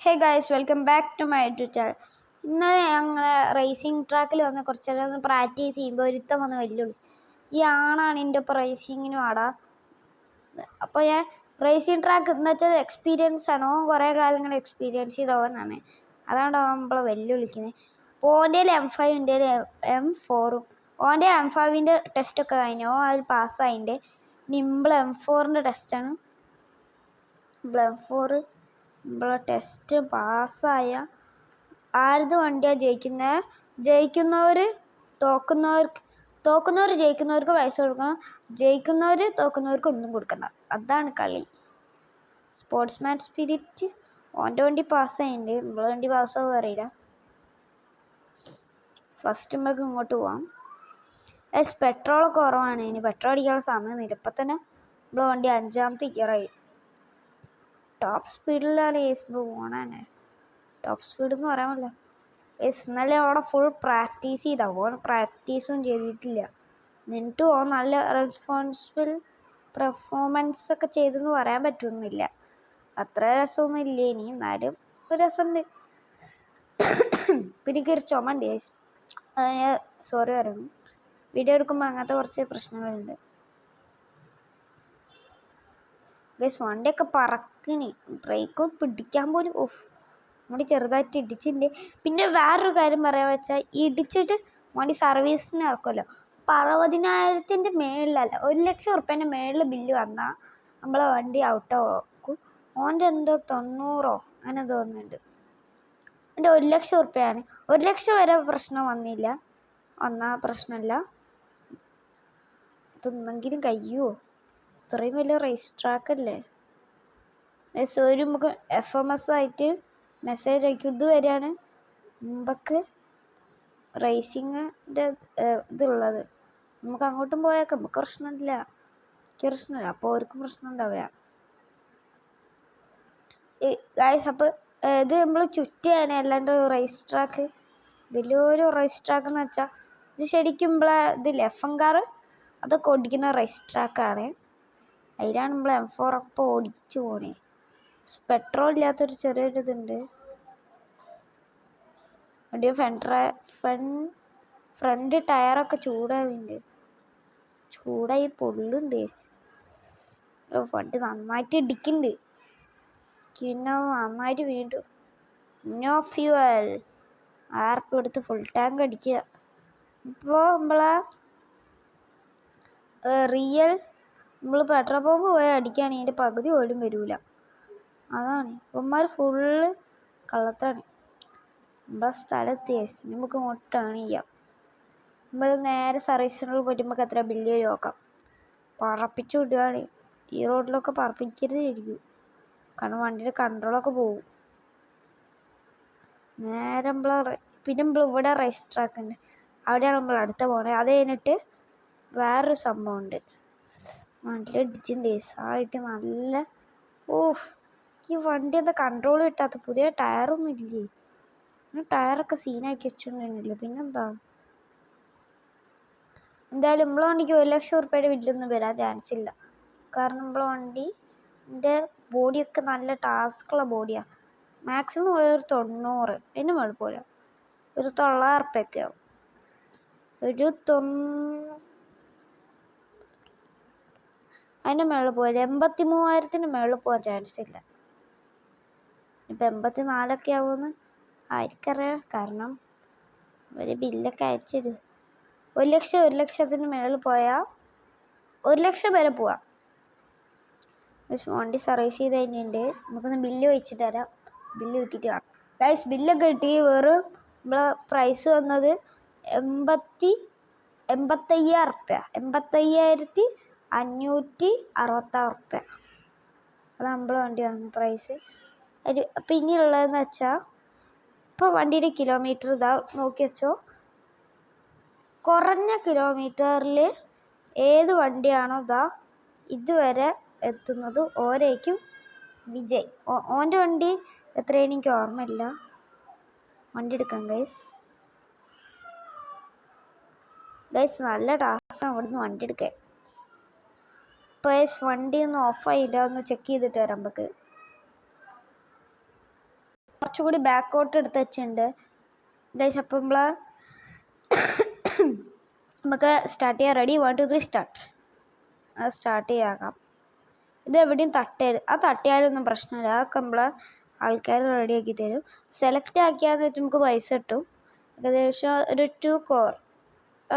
Hey guys, welcome back to my YouTube channel. ഇന്നലെ ഞങ്ങൾ racing ട്രാക്കിൽ വന്ന് കുറച്ച് നേരം ഒന്ന് പ്രാക്ടീസ് ചെയ്യുമ്പോൾ ഒരുത്തം വന്ന് വെല്ലുവിളി, ഈ ആണാണ് എൻ്റെ ഒപ്പം റേസിങ്ങിന് വാടാ. അപ്പോൾ ഞാൻ റേസിംഗ് ട്രാക്ക് എന്ന് വെച്ചാൽ എക്സ്പീരിയൻസ് ആണ്, കുറേ കാലം ഇങ്ങനെ എക്സ്പീരിയൻസ് ചെയ്തവനാണ്. അതാണ് നമ്മളെ വെല്ലുവിളിക്കുന്നത്. അപ്പോൾ ഓൻ്റെ M5 എൻ്റെ M4, ഓൻ്റെ M5ൻ്റെ ടെസ്റ്റൊക്കെ കഴിഞ്ഞു, അതിൽ പാസ്സായിൻ്റെ. ഇനി M4ൻ്റെ ടെസ്റ്റാണ്. M4 നമ്മളെ ടെസ്റ്റ് പാസ്സായ ആരത് വണ്ടിയാണ് ജയിക്കുന്നവർ തോക്കുന്നവർ ജയിക്കുന്നവർക്ക് പൈസ കൊടുക്കണം, ജയിക്കുന്നവർ തോക്കുന്നവർക്ക് ഒന്നും കൊടുക്കണ്ട. അതാണ് കളി. Sportsman spirit. ഓൻ്റെ വണ്ടി പാസ്സായിട്ടുണ്ട്, നമ്മളെ വണ്ടി പാസ്സാവും അറിയില്ല. ഫസ്റ്റ് നമുക്ക് ഇങ്ങോട്ട് പോവാം. പെട്രോളൊക്കെ കുറവാണ്, ഇനി പെട്രോൾ അടിക്കാനുള്ള സമയമൊന്നുമില്ല. ഇപ്പം തന്നെ നമ്മളെ വണ്ടി 5ാമത്തെ ഗിയറായി. ടോപ്പ് സ്പീഡിലാണ് പോകണേ. ടോപ്പ് സ്പീഡ് എന്ന് പറയാമല്ല. ഇന്നലെ അവിടെ ഫുൾ പ്രാക്ടീസ് ചെയ്താ, ഓൻ പ്രാക്ടീസും ചെയ്തിട്ടില്ല. എന്നിട്ടും ഓൻ നല്ല റെസ്പോൺസിബിൾ പെർഫോമൻസ് ഒക്കെ ചെയ്തെന്ന് പറയാൻ പറ്റുന്നില്ല. അത്ര രസമൊന്നും ഇല്ല, ഇനി എന്നാലും ഒരു രസമുണ്ട്. പിന്നെ എനിക്കൊരു ചുമ ഉണ്ട്, സോറി പറയുന്നു. വീഡിയോ എടുക്കുമ്പോൾ അങ്ങനത്തെ കുറച്ച് പ്രശ്നങ്ങളുണ്ട്. വണ്ടിയൊക്കെ പറക്കണി, ബ്രേക്ക് പിടിക്കാൻ പോലും വണ്ടി ചെറുതായിട്ട് ഇടിച്ചിട്ടുണ്ട്. പിന്നെ വേറൊരു കാര്യം പറയാൻ വെച്ചാൽ, ഇടിച്ചിട്ട് വണ്ടി സർവീസിന് ഇറക്കുമല്ലോ, അപ്പോൾ 60,000-ൻ്റെ മേളിലല്ല, 1,00,000 ഉറുപ്പ്യേൻ്റെ മേളിൽ ബില്ല് വന്നാൽ നമ്മളെ വണ്ടി ഔട്ടാക്കും. ഓൻ്റെ എന്തോ 90 അങ്ങനെ തോന്നുന്നുണ്ട്. എൻ്റെ 1,00,000 ഉറുപ്പ്യാണ്. 1,00,000 വരെ പ്രശ്നം വന്നാൽ പ്രശ്നമില്ല. ഇതൊന്നെങ്കിലും കഴിയുമോ? ഇത്രയും വലിയ റേസ് ട്രാക്കല്ലേ. ഒരു നമുക്ക് FMS ആയിട്ട് മെസ്സേജ് അയക്കും, ഇത് വരെയാണ് മുമ്പക്ക് റേസിങ്ങിൻ്റെ ഇതുള്ളത്. നമുക്ക് അങ്ങോട്ടും പോയേക്കാം, നമുക്ക് പ്രശ്നമില്ല, എനിക്ക് പ്രശ്നമില്ല. അപ്പോൾ അവർക്കും പ്രശ്നം ഉണ്ടാവില്ല. ഗൈസ്, അപ്പോൾ ഇത് നമ്മൾ ചുറ്റിയാണ്, അല്ലാണ്ട് റേസ് ട്രാക്ക്, വലിയൊരു റേസ് ട്രാക്ക് എന്ന് വെച്ചാൽ ഇത് ശരിക്കും ഇതിൽ FM കാർ അതൊക്കെ ഓടിക്കുന്ന റേസ് ട്രാക്കാണ്. അതിലാണ് നമ്മൾ M4 അപ്പോൾ ഓടിച്ചു പോണേ. പെട്രോൾ ഇല്ലാത്തൊരു ചെറിയൊരു ഇതുണ്ട്. വണ്ടി ഫ്രണ്ട് ടയറൊക്കെ ചൂടായി പൊള്ളുണ്ട്. വണ്ടി നന്നായിട്ട് ഇടിക്കുന്നുണ്ട്. പിന്നെ നന്നായിട്ട് വീണ്ടും നോ ഫ്യൂവൽ ആർപ്പ് എടുത്ത് ഫുൾ ടാങ്ക് അടിക്കുക. ഇപ്പോൾ നമ്മൾ പെട്രോൾ പമ്പ് പോയി അടിക്കുകയാണെങ്കിൽ അതിൻ്റെ പകുതി പോലും വരില്ല. അതാണ് ഇവന്മാർ ഫുള്ള് കള്ളത്താണ്. നമ്മളെ സ്ഥലത്ത് നമുക്ക് ഇങ്ങോട്ട് ടേൺ ചെയ്യാം. നമ്മൾ നേരെ സർവീസ് സെൻ്ററിൽ പോയിട്ട് നമുക്ക് എത്ര ബില്ല് നോക്കാം. പറപ്പിച്ച് വിടുകയാണ്. ഈ റോഡിലൊക്കെ പറപ്പിക്കരുത് ശരിക്കും, കാരണം വണ്ടിയുടെ കൺട്രോളൊക്കെ പോകും. നേരെ പിന്നെ ഇവിടെ റേസ് ട്രാക്ക് ഉണ്ട്, അവിടെയാണ് നമ്മൾ അടുത്ത പോകണേ. അത് കഴിഞ്ഞിട്ട് വേറൊരു സംഭവമുണ്ട്. വണ്ടി ഇടിച്ചിട്ടുണ്ട് ആയിട്ട് നല്ല. ഈ വണ്ടി എന്താ കൺട്രോൾ കിട്ടാത്ത, പുതിയ ടയറൊന്നും ഇല്ലേ? ടയറൊക്കെ സീനാക്കി വെച്ചിട്ടുണ്ടായിരുന്നില്ല. പിന്നെന്താ, എന്തായാലും നമ്മളെ വണ്ടിക്ക് 1,00,000 ഉറുപ്പ്യയുടെ ബില്ലൊന്നും വരാൻ ചാൻസ് ഇല്ല. കാരണം നമ്മളെ വണ്ടിൻ്റെ ബോഡിയൊക്കെ നല്ല ടാസ്ക്കുള്ള ബോഡിയാണ്. മാക്സിമം ഒരു 90, അതിന് മേളിൽ പോലെ ഒരു 900 ഉറുപ്പ്യൊക്കെ ആവും. അതിൻ്റെ മേളിൽ പോലെ 83,000-ന് മേളിൽ പോകാൻ ചാൻസ് ഇല്ല. ഇപ്പം 84 ആവുമെന്ന് ആയിരിക്കറിയാം, കാരണം ഒരു ബില്ലൊക്കെ അയച്ചിടും. 1,00,000-1,00,000-ന് മേളിൽ പോയാൽ 1,00,000 വരെ പോവാം. പക്ഷെ വണ്ടി സർവീസ് ചെയ്ത് കഴിഞ്ഞിട്ടുണ്ട്. നമുക്കൊന്ന് ബില്ല് വെച്ചിട്ട് തരാം, ബില്ല് കിട്ടിയിട്ട് കാണാം. ഗൈസ്, ബില്ലൊക്കെ കിട്ടി. വെറും നമ്മളെ പ്രൈസ് വന്നത് 85,000 ഉറുപ്പ്യ, 85,566 ഉറുപ്പ്യ. അത് നമ്മളെ വണ്ടി വന്ന പ്രൈസ്. അപ്പം ഇനിയുള്ളതെന്ന് വെച്ചാൽ, ഇപ്പോൾ വണ്ടിയുടെ കിലോമീറ്റർ ഇതാ നോക്കി വെച്ചോ. കുറഞ്ഞ കിലോമീറ്ററിൽ ഏത് വണ്ടിയാണോ ഇതുവരെ എത്തുന്നത് ഓരേക്കും വിജയ്. ഓൻ്റെ വണ്ടി എത്രയാണ് എനിക്ക് ഓർമ്മയില്ല. വണ്ടി എടുക്കാം ഗൈസ്. നല്ല ടാസ്ക്കാണ് ഇവിടുന്ന് വണ്ടി എടുക്കാൻ. ഇപ്പോൾ വണ്ടി ഒന്ന് ഓഫായില്ല, ഒന്ന് ചെക്ക് ചെയ്തിട്ട് വരാം നമുക്ക്. കുറച്ചുകൂടി ബാക്കോട്ട് എടുത്ത് വെച്ചിട്ടുണ്ട് ഗൈസ്. അപ്പം നമുക്ക് സ്റ്റാർട്ട് ചെയ്യാം. Ready 1 2 3 start. അത് സ്റ്റാർട്ട് ചെയ്യാക്കാം. ഇത് എവിടെയും തട്ടരുത്. ആ തട്ടിയാലൊന്നും പ്രശ്നമില്ല. അതൊക്കെ ആൾക്കാർ റെഡിയാക്കി തരും. സെലക്ട് ആക്കിയാന്ന് വെച്ചാൽ നമുക്ക് പൈസ കിട്ടും. ഏകദേശം ഒരു 2 കോർ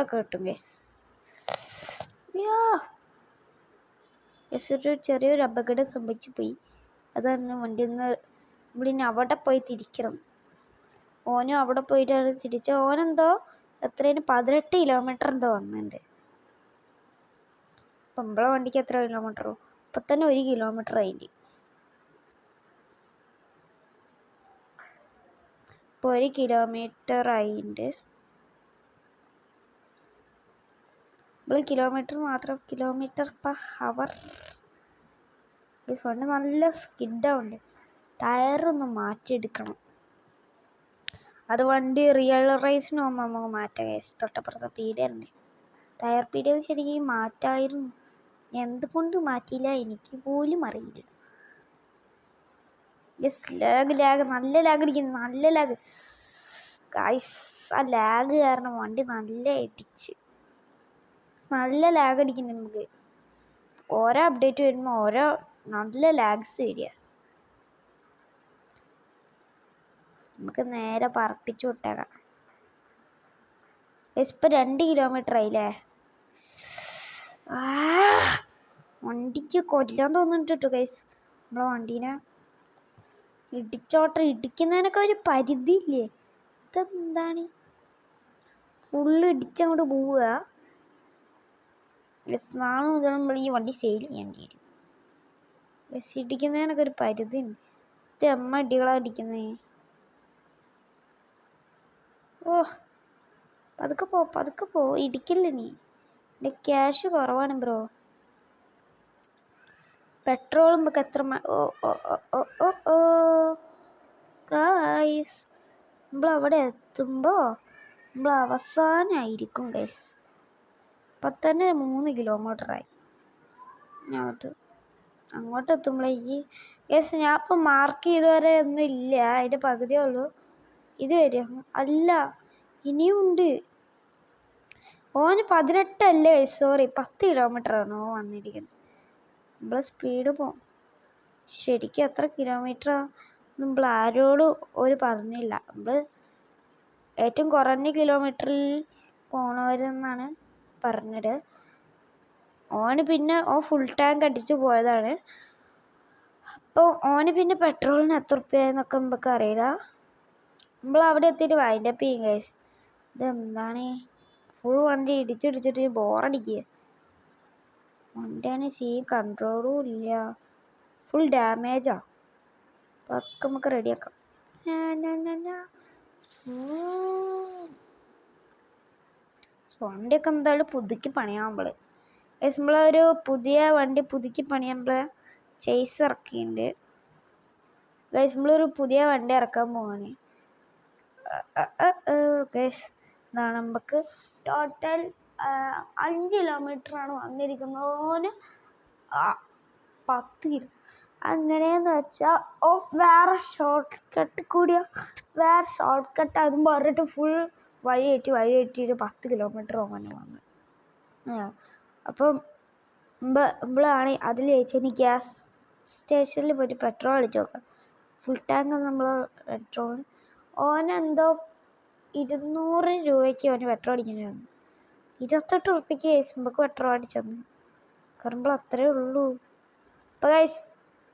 ഒക്കെ കിട്ടും ഗൈസ്. ഒരു ചെറിയൊരു അപകടം സംഭവിച്ചു പോയി. അതാണ് വണ്ടിയിൽ നിന്ന് നമ്മളിനി അവിടെ പോയി തിരിക്കണം. ഓനും അവിടെ പോയിട്ടാണ് തിരിച്ച്. ഓനെന്തോ എത്രയും 18 കിലോമീറ്റർ എന്തോ വന്നിട്ടുണ്ട്. അപ്പം നമ്മളെ വണ്ടിക്ക് എത്ര കിലോമീറ്ററോ? ഇപ്പം തന്നെ 1 കിലോമീറ്റർ ആയിട്ട്. ഇപ്പോൾ 1 കിലോമീറ്റർ ആയിട്ടുണ്ട്. നമ്മൾ കിലോമീറ്റർ മാത്രം, കിലോമീറ്റർ പെർ ഹവർ. വണ്ടി നല്ല സ്കിഡാവുണ്ട്. ടയറൊന്ന് മാറ്റിയെടുക്കണം. അത് വണ്ടി റിയൽ റേസിന് പോകുമ്പോൾ നമുക്ക് മാറ്റാം ഗൈസ്. തൊട്ടപ്പുറത്തെ പീടിയുണ്ട്, ടയർ പീടിയ. ശരിക്കും മാറ്റായിരുന്നു. എന്തുകൊണ്ട് മാറ്റിയില്ല എനിക്ക് പോലും അറിയില്ല. ലാഗ് നല്ല ലാഗ് അടിക്കുന്നു. നല്ല ലാഗ് ഗൈസ്. ആ ലാഗ് കാരണം വണ്ടി നല്ല ഇടിച്ച് നല്ല ലാഗ് അടിക്കുന്നു. നമുക്ക് ഓരോ അപ്ഡേറ്റ് വരുമ്പോൾ ഓരോ നല്ല ലാഗ്സ് വരിക. നമുക്ക് നേരെ പറപ്പിച്ച് വിട്ടേക്കാം. ഇപ്പം 2 കിലോമീറ്റർ ആയില്ലേ. വണ്ടിക്ക് കൊല്ലാൻ തോന്നുന്നുണ്ട് കേട്ടോ ഗൈസ്. നമ്മളെ വണ്ടീനെ ഇടിക്കുന്നതിനൊക്കെ ഒരു പരിധി ഇല്ലേ? ഇതെന്താണ് ഫുള്ള് ഇടിച്ചങ്ങോട്ട് പോവുക. നാളെ മുതൽ നമ്മൾ ഈ വണ്ടി സെയിൽ ചെയ്യേണ്ടി വരും. ഇടിക്കുന്നതിനൊക്കെ ഒരു പരിധി ഉണ്ട്. ഇത് അമ്മ ഇടികളാണ് ഇടിക്കുന്നേ. പതുക്കെ പോ ഇടിക്കില്ല നീ. എൻ്റെ ക്യാഷ് കുറവാണ് ബ്രോ. പെട്രോൾ നമുക്ക് എത്ര ഗൈസ്. നമ്മളവിടെ എത്തുമ്പോൾ നമ്മൾ അവസാനമായിരിക്കും ഗൈസ്. ഇപ്പം തന്നെ 3 കിലോമീറ്ററായി. അങ്ങോട്ട് എത്തുമ്പോഴേക്ക് ഗൈസ് ഞാൻ ഇപ്പം മാർക്ക് ചെയ്തുവരെ ഒന്നും ഇല്ല. അതിൻ്റെ പകുതിയേ ഉള്ളൂ. ഇത് വരും അല്ല, ഇനിയും ഉണ്ട്. ഓന് 18 അല്ലേ, സോറി 10 കിലോമീറ്ററാണ് ഓ വന്നിരിക്കുന്നത്. നമ്മൾ സ്പീഡ് പോകും. ശരിക്കും എത്ര കിലോമീറ്ററാണ് നമ്മൾ ആരോടും ഒരു പറഞ്ഞില്ല. നമ്മൾ ഏറ്റവും കുറഞ്ഞ കിലോമീറ്ററിൽ പോണവരെന്നാണ് പറഞ്ഞത്. ഓന് പിന്നെ ഫുൾ ടാങ്ക് അടിച്ചു പോയതാണ്. അപ്പോൾ ഓന് പിന്നെ പെട്രോളിന് എത്ര ഉറുപ്പ്യാന്നൊക്കെ നമുക്ക് അറിയില്ല. നമ്മൾ അവിടെ എത്തിയിട്ട് വൈൻഡപ്പ് ചെയ്യും ഗൈസ്. ഇതെന്താണ് ഫുൾ വണ്ടി ഇടിച്ചിടിച്ചിട്ട് ബോറടിക്കുക. വണ്ടിയാണ് കൺട്രോളും ഇല്ല, ഫുൾ ഡാമേജാണ്. അപ്പോൾ ഒക്കെ നമുക്ക് റെഡിയാക്കാം. വണ്ടിയൊക്കെ എന്തായാലും പുതുക്കി പണിയാകുമ്പോൾ നമ്മളൊരു പുതിയ വണ്ടി പുതുക്കി പണിയുമ്പോൾ ചേസ് ഇറക്കിയിട്ടുണ്ട് ഗൈസ്. നമ്മളൊരു പുതിയ വണ്ടി ഇറക്കാൻ പോവാണ് ഗൈസ്. എന്താണ് നമുക്ക് ടോട്ടൽ 5 കിലോമീറ്ററാണ് വന്നിരിക്കുന്നത്. 10 കിലോ അങ്ങനെയെന്ന് വെച്ചാൽ വേറെ ഷോർട്ട് കട്ട് അതും പറഞ്ഞിട്ട് ഫുൾ വഴി കയറ്റിയിട്ട് 10 കിലോമീറ്റർ അങ്ങനെ വന്നു. അപ്പം നമ്മളാണ് അതിൽ ചേച്ചി ഗ്യാസ് സ്റ്റേഷനിൽ പോയിട്ട് പെട്രോൾ അടിച്ച് നോക്കാം. ഫുൾ ടാങ്ക് നമ്മൾ പെട്രോൾ ഓനെന്തോ 200 രൂപയ്ക്ക് അവന് പെട്രോൾ അടിക്കേണ്ടി വന്നു. 28 ഉറുപ്പിക്ക് നമുക്ക് പെട്രോൾ അടിച്ചെന്ന് കാരണം അത്രയേ ഉള്ളൂ. അപ്പോൾ ഗൈസ്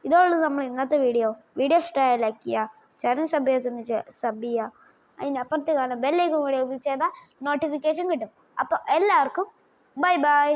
ഇതുള്ളൂ നമ്മൾ ഇന്നത്തെ വീഡിയോ ഇഷ്ടമായാൽ ലൈക്ക് ചെയ്യുക, ചാനൽ സബ് ചെയ്യുക. അതിനപ്പുറത്ത് കാണാൻ ബെല്ലൈക്കൺ കൂടി ക്ലിക്ക് ചെയ്താൽ നോട്ടിഫിക്കേഷൻ കിട്ടും. അപ്പോൾ എല്ലാവർക്കും ബൈ.